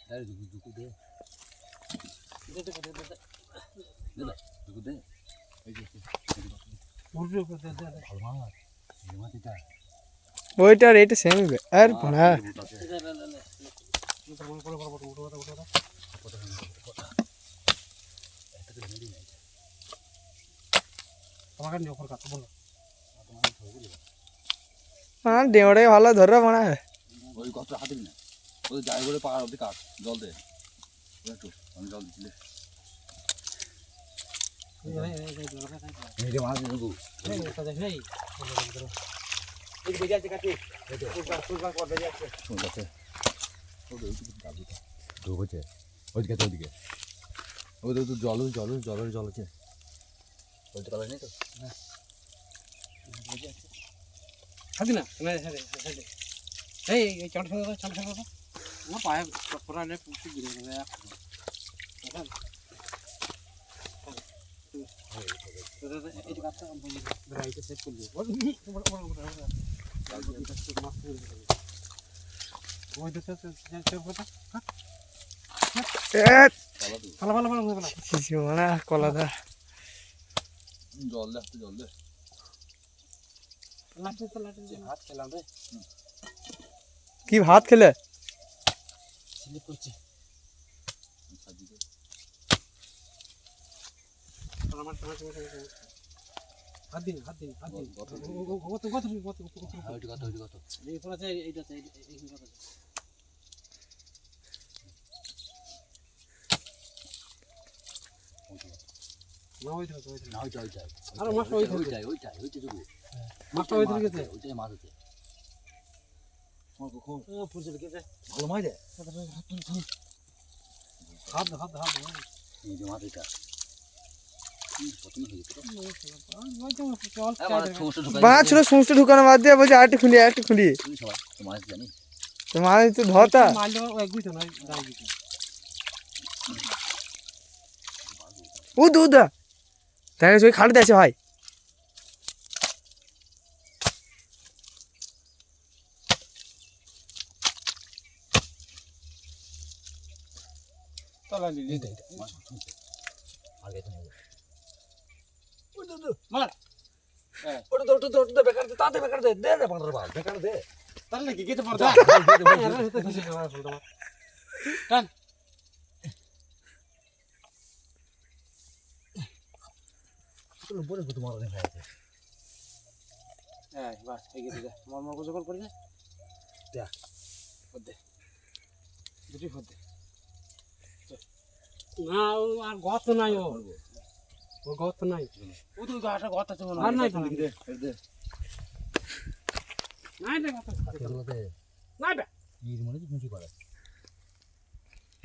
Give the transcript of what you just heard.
Dari duku deh. Deh. Duku deh. ওইটার এটা same আর পড়া হ্যাঁ ডেমড়ে ভালো ধরে পড়া ওই কত হাতে না ওই যাই বলে পাহাড় অব্দি কাট জল দে একটু আমি জল দিলে এই মাছ নেবো এই এটা দেখ এই এই বেজে আছে কাটি সুরবার কর বেজে আছে শুন যাচ্ছে ওই দাবি ঢোকছে ওইদিকে ওইদিকে ওই তো জল আছে বলতে পারলে নেই তো না বেজে আছে হাদি না এই চট না পায়ে পড়ালে পুষি গিরে গেলে এই কাজটা রাইটে সেট করলি ওই তো সেট করতে ভালো শিশিমানা কলাদা জল দে লাঠি হাত খেলাম রে কি ভাত খেলে স্লিপ করছে হাত দিন কত এই পড়া চাই এইটা চাই এই কথা না ওই আর মাছটা ওই দেবো মাছটা ওই দিকে ওইটাই মাছ আছে পুরুষের কে ভালো মাছ দে হাত এই যে মাছ এটা বাঁ ছিল সমস্ত ঢুকানো বাদ দিয়ে বলছে আরেকটু খুলি মাছ জানি তো মাছ তো ধরতা উদা দেখা গেছে ওই খাটতে আছে ভাই বেকার দে 15 বার বেকার দে তাহলে কি গেতে পড়তা টান চলো বলে তোমার অনেক আছে এই বাস এই গেতে দে মরমর করে করে দে দেখ দে দুটি দে না আর গত নাই ও গত নাই ও তো গাটা গত আছে আর নাই তো দে নাই রে গত দে নাই বে এই মানে কি করে